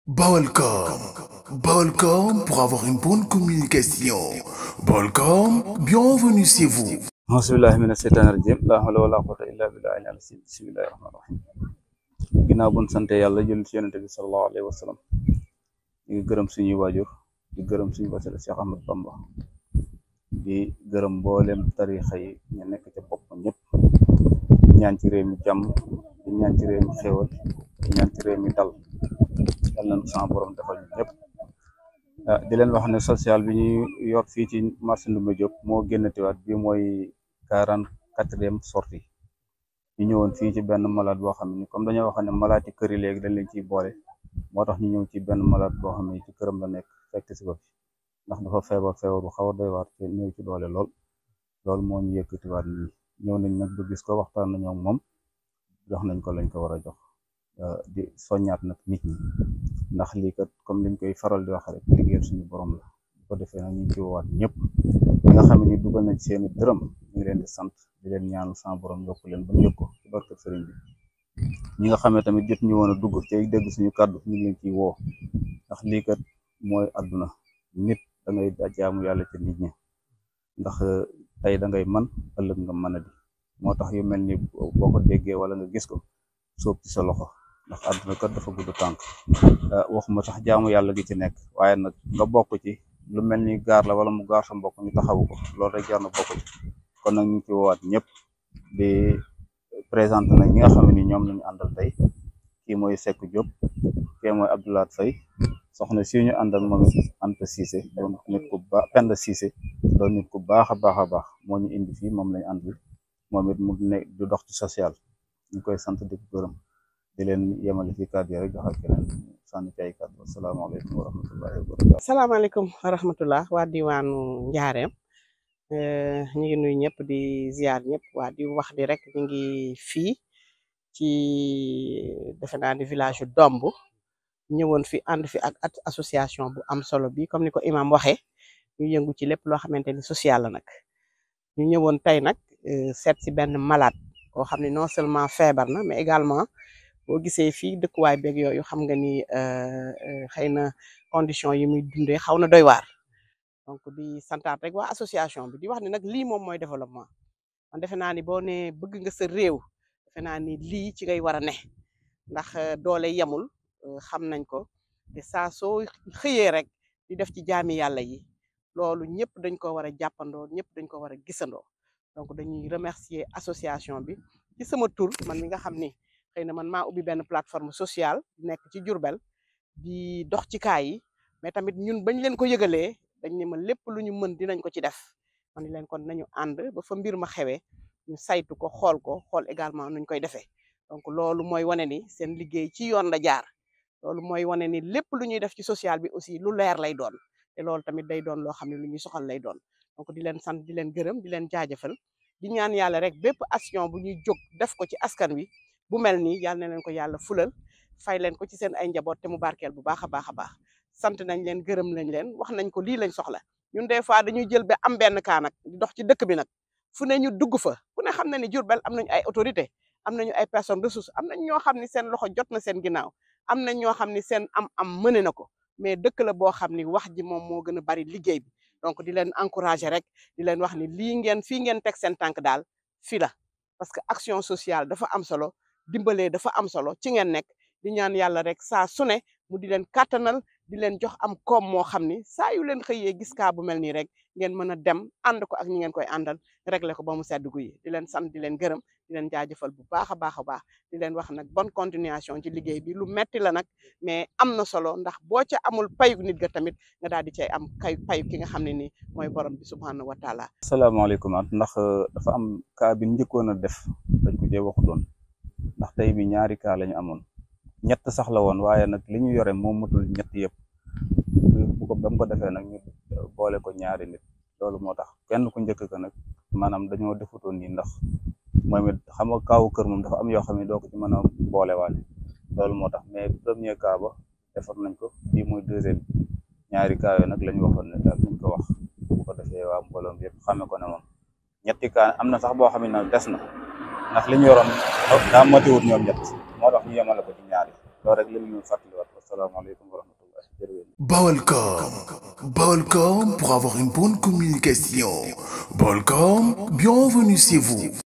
Balcom. Balcom pour avoir une bonne communication. Balcom, bienvenue chez vous. Bismillahi mina sheytaani rajim la hawla wala quwwata illa billahi al-aliyyil bismillahi rahmaani rahim ginnaaw buñ sante yàlla jël ci yonente bi sallallahu alayhi wa sallam di gërëm suñuy waajur di gërëm suñu wasila Cheikh Ahmad Bamba di gërëm mboolem tarixa yi ñu nekk ca bopp ñëpp di ñaan ci réew mi jàmm di ñaan ci réew mi xéwal di ñaan ci réew mi dal yàlla na sama borom defal ñu ñëpp di leen wax ne social bi ñuy yor fii ci marché Ndoumbé Diop moo génnatiwaat bi mooy 44e sortie ñu ñëwoon fii ci benn malade boo xam ne comme dañoo wax ne malade yi kër yi léegi dañ leen ciy boole moo tax ñu ñëw ci benn malade boo xam ne ci këram la nekk fekk si ko fi ndax dafa feebar bu xaw a doy waar te ñëw ci doole loolu moo ñu yëkkatiwaat nii ñëw nañ nag ba gis ko waxtaan nañoo ak moom jox nañ ko lañ ko war a jox di soññaat nag nit ñi ndax lii kat comme liñ koy faral di wax rek liggéeyal suñu borom la bu ko defee nag ñu ngi ci woowaat ñëpp ñi nga xam ne ni dugal nañ seeni dërëm ñu ngi leen di sant di leen ñaanal sama borom yokk leen ba ñu yëg ko ci barke sëriñ bi ñi nga xam ne tamit jot ñu woon a dugg te dégg suñu kàddu ñu ngi leen ciy woo ndax lii kat mooy àdduna nit da ngay jaamu yàlla ci nit ñi ndax tey da ngay man ëllëg nga mën a di moo tax yu mel ni boo ko déggee wala nga gis ko sóob ci sa loxo ndax àdduna kat dafa gudd tànk waxuma sax jaamu yàlla gi ci nekk waaye nag nga bokk ci lu mel ni gaar la wala mu gaar sa mbokk ñu taxawu ko loolu rek jar na bokk ci kon nag ñu ci woowaat ñëpp di présenté nag ñi nga xam ne ni ñoom lañu àndal tey kii mooy Seck Diop kii mooy Abdoulaye Faye soxna si ñu àndal moom Anta Cissé doon nit ku baax Penda Cissé doon nit ku baax a baax moo ñu indi fii moom lañu àndal moom it mu ne du dox ci social ñu koy sant di ko gërëm di leen yemale fi kàddu yi rek jox ak keneen sànni ci ay kàddu asalaamaaleykum wa rahmatullahi wa barakatu. salaamaaleykum wa rahmatullah waa diwaanu Njaareem ñu ngi nuyu ñëpp di ziar ñëpp waa di wax di rek ñu ngi fii ci defe naa ni village yu Domb ñëwoon fi ànd fi ak association bu am solo bi comme ni ko imam waxee ñu yëngu ci lépp loo xamante ni social la nag ñu ñëwoon tey nag seet si benn malade koo xam ne non seulement feebar na mais également boo gisee fii dëkkuwaay beeg yooyu xam nga ni xëy na condition yi muy dundee xaw na doy waar donc di santaat rek waa association bi di wax ne nag lii moom mooy développement man defe naa ni boo ne bëgg nga sa réew defe naa ni lii ci ngay war a ne ndax doole yemul xam nañ ko te saa soo xëyee rek di def ci jaami yàlla yi loolu ñëpp dañ ko war a jàppandoo ñëpp dañ ko war a gisandoo donc dañuy remercier association bi ci sama tur man mi nga xam ni xëy na man maa ubbi benn plateforme sociale nekk ci Diourbel di dox ci kaay yi mais tamit ñun bañ leen ko yëgalee dañ ne ma lépp lu ñu mën dinañ ko ci def man ni leen kon nañu ànd ba fa mbir ma xewee ñu saytu ko xool également nuñ koy defee donc loolu mooy wane ni seen liggéey ci yoon la jaar loolu mooy wane ni lépp lu ñuy def ci social bi aussi lu leer lay doon te loolu tamit day doon loo xam ne lu ñuy soxal lay doon donc di leen sant di leen gërëm di leen jaajëfal di ñaan yàlla rek bépp action bu ñuy jóg def ko ci askan wi bu mel nii yàlla na leen ko yàlla fulal fay leen ko ci seen ay njaboot te mu barkeel bu baax a baax a baax sant nañ leen gërëm nañ leen wax nañ ko lii lañ soxla ñun des fois dañuy jël ba am benn kaa nag di dox ci dëkk bi nag fu ne ñu dugg fa ku ne xam na ni Diourbel am nañu ay autorité am nañu ay personnes ressources am nañ ñoo xam ni seen loxo jot na seen ginnaaw am nañ ñoo xam ni seen am mëne na ko mais dëkk la boo xam ni wax ji moom moo gën a bari liggéey bi donc di leen encourager rek di leen wax ni lii ngeen fii ngeen teg seen tànk daal fii la parce que action sociale dafa am solo dimbalee dafa am solo ci ngeen nekk di ñaan yàlla rek saa su ne mu di leen kàttanal di leen jox am koom moo xam ni saa yu leen xëyee gis kaa bu mel nii rek ngeen mën a dem ànd ko ak ñi ngeen koy àndal régler ko ba mu sedd guy di leen sant di leen gërëm di leen jaajëfal bu baax a baax a baax di leen wax nag bonne continuation ci liggéey bi lu metti la nag mais am na solo ndax boo ca amul payu nit ga tamit nga daal di cay am payu ki nga xam ne ni mooy borom bi subhanahu wa taala. asalaamaaleykum ndax dafa am cas bi njëkkoon a def dañ ko cee waxu doon ndax tey bi ñaari cas lañu amoon ñett sax la woon waaye nag li ñu yore moom matul ñett yëpp bu ko ba mu ko defee nag ñu boole ko ñaari nit loolu moo tax kenn ku njëkk ko nag maanaam dañoo defutoon nii ndax moom it xam nga kaawu kër moom dafa am yoo xam ne doo ko ci mën a boole waale loolu moo tax mais premier cas ba defar nañ ko bii mooy deuxième ñaari cas yooyu nag la ñu waxoon ne daal nañ ko wax bu ko defee waa mbooloom yëpp xame ko ne moom ñetti cas am na sax boo xam ne nag des na ndax li ñu yoroon daa matiwut ñoom ñett moo tax ñu yemale ko ci ñaari loolu rek la ñu fàttaliwaat wasalaamaaleykum wa rahmatullah jërëjëf. Balcom pour avoir une bonne communication. Balcom, bienvenue chez vous.